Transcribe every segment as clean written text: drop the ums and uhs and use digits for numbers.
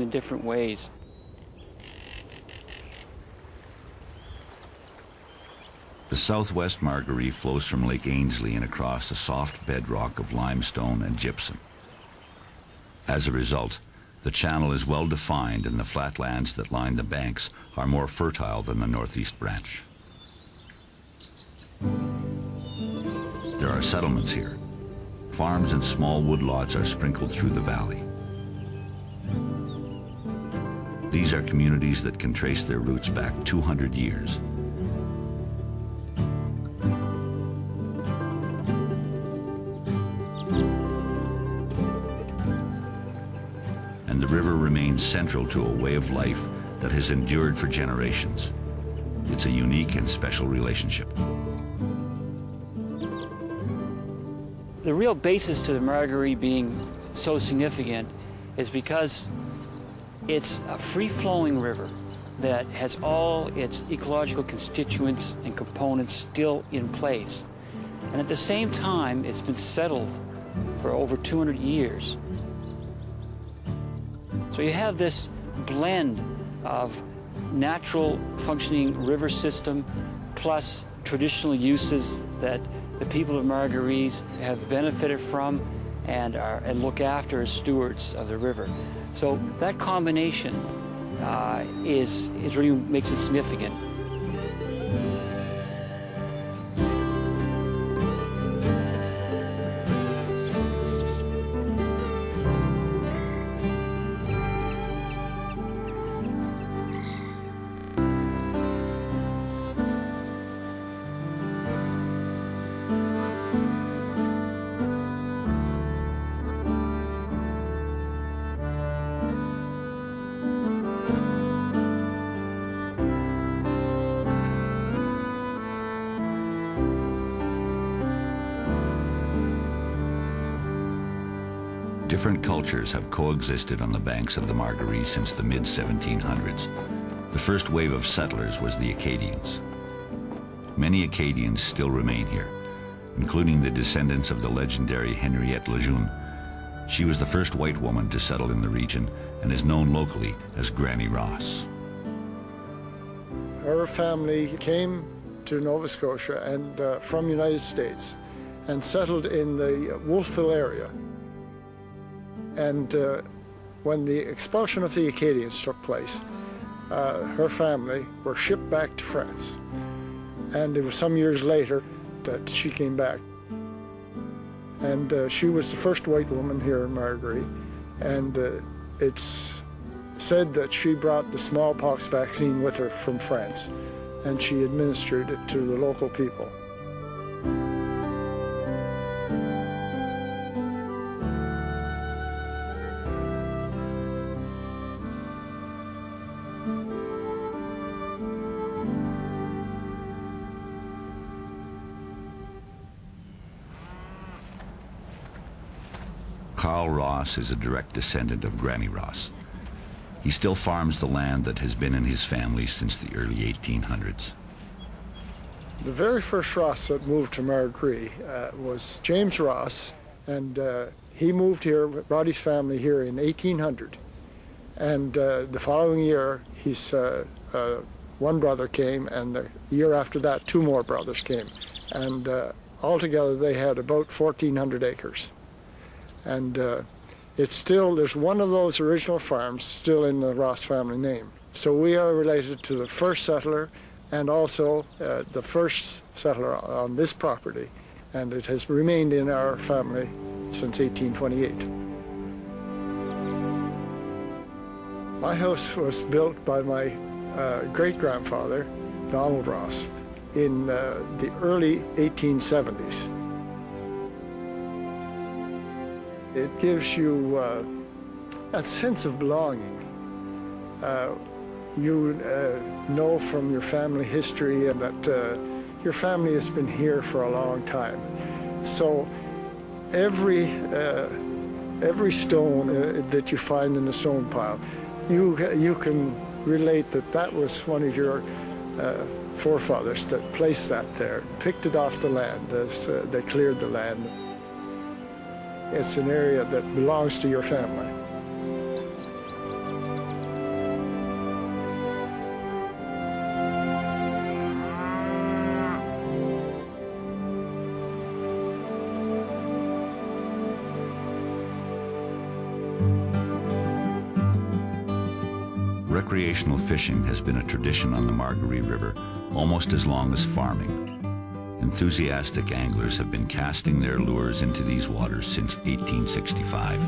in different ways. The southwest Margaree flows from Lake Ainslie and across a soft bedrock of limestone and gypsum. As a result, the channel is well defined and the flatlands that line the banks are more fertile than the northeast branch. There are settlements here. Farms and small woodlots are sprinkled through the valley. These are communities that can trace their roots back 200 years. And the river remains central to a way of life that has endured for generations. It's a unique and special relationship. The real basis to the Margaree being so significant is because it's a free-flowing river that has all its ecological constituents and components still in place. And at the same time, it's been settled for over 200 years. So you have this blend of natural functioning river system plus traditional uses that the people of Margaree have benefited from and look after as stewards of the river. So that combination is really makes it significant. Different cultures have coexisted on the banks of the Margaree since the mid-1700s. The first wave of settlers was the Acadians. Many Acadians still remain here, including the descendants of the legendary Henriette Lejeune. She was the first white woman to settle in the region and is known locally as Granny Ross. Her family came to Nova Scotia and from the United States and settled in the Wolfville area. And when the expulsion of the Acadians took place, her family were shipped back to France. And it was some years later that she came back. And she was the first white woman here in Margaree. And it's said that she brought the smallpox vaccine with her from France, and she administered it to the local people. Carl Ross is a direct descendant of Granny Ross. He still farms the land that has been in his family since the early 1800s. The very first Ross that moved to Margaree was James Ross, and he moved here, brought his family here in 1800. And the following year, his one brother came, and the year after that, two more brothers came. And altogether, they had about 1,400 acres. And it's still, there's one of those original farms still in the Ross family name. So we are related to the first settler and also the first settler on this property. And it has remained in our family since 1828. My house was built by my great-grandfather, Donald Ross, in the early 1870s. It gives you a sense of belonging. You know from your family history that your family has been here for a long time. So every stone that you find in the stone pile, you can relate that that was one of your forefathers that placed that there, picked it off the land as they cleared the land. It's an area that belongs to your family. Recreational fishing has been a tradition on the Margaree River almost as long as farming. Enthusiastic anglers have been casting their lures into these waters since 1865.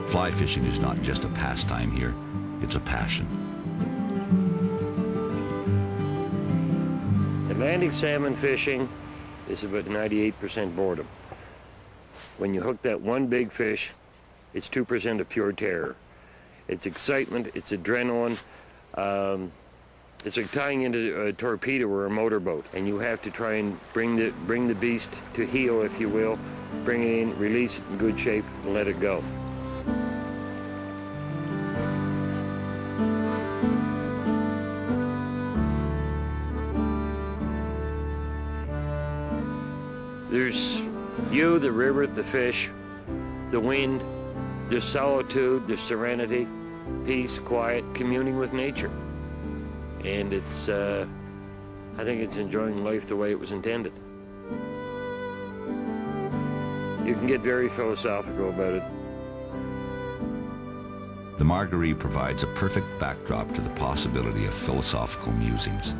Fly fishing is not just a pastime here, it's a passion. Atlantic salmon fishing is about 98% boredom. When you hook that one big fish, it's 2% of pure terror. It's excitement, it's adrenaline. It's like tying into a torpedo or a motorboat, and you have to try and bring the beast to heel, if you will. Bring it in, release it in good shape, and let it go. There's you, the river, the fish, the wind, there's solitude, there's serenity, peace, quiet, communing with nature. And it's, I think it's enjoying life the way it was intended. You can get very philosophical about it. The Margaree provides a perfect backdrop to the possibility of philosophical musings.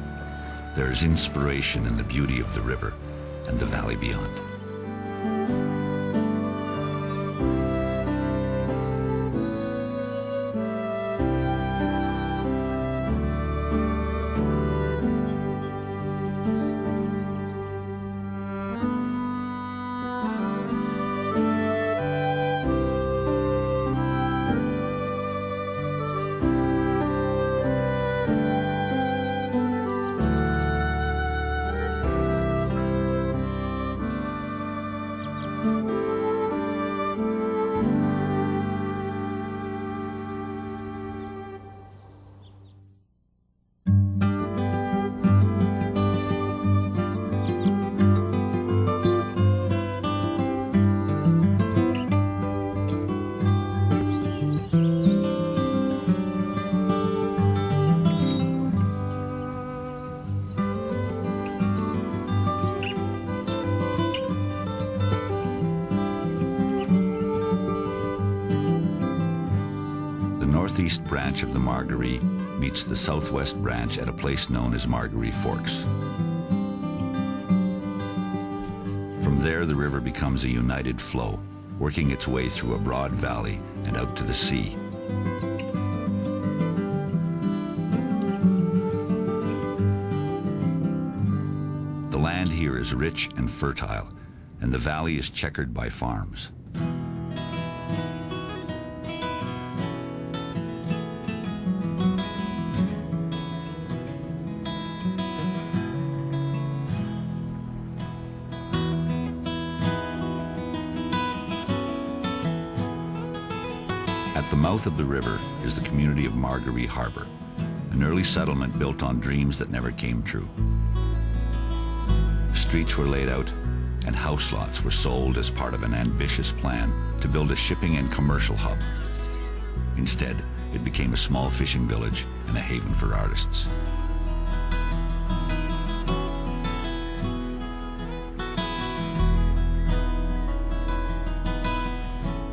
There's inspiration in the beauty of the river and the valley beyond. Northeast branch of the Margaree meets the southwest branch at a place known as Margaree Forks. From there, the river becomes a united flow, working its way through a broad valley and out to the sea. The land here is rich and fertile, and the valley is checkered by farms. At the mouth of the river is the community of Margaree Harbor, an early settlement built on dreams that never came true. Streets were laid out and house lots were sold as part of an ambitious plan to build a shipping and commercial hub. Instead, it became a small fishing village and a haven for artists.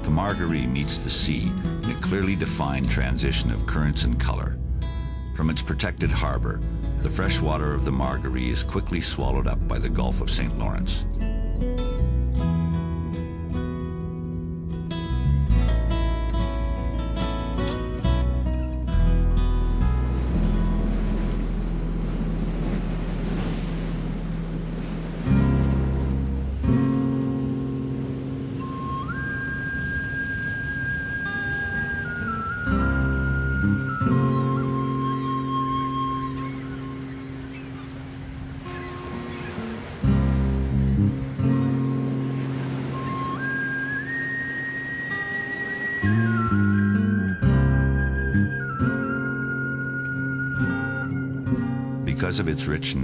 The Margaree meets the sea in a clearly defined transition of currents and color. From its protected harbor, the fresh water of the Margaree is quickly swallowed up by the Gulf of St. Lawrence. Because of its rich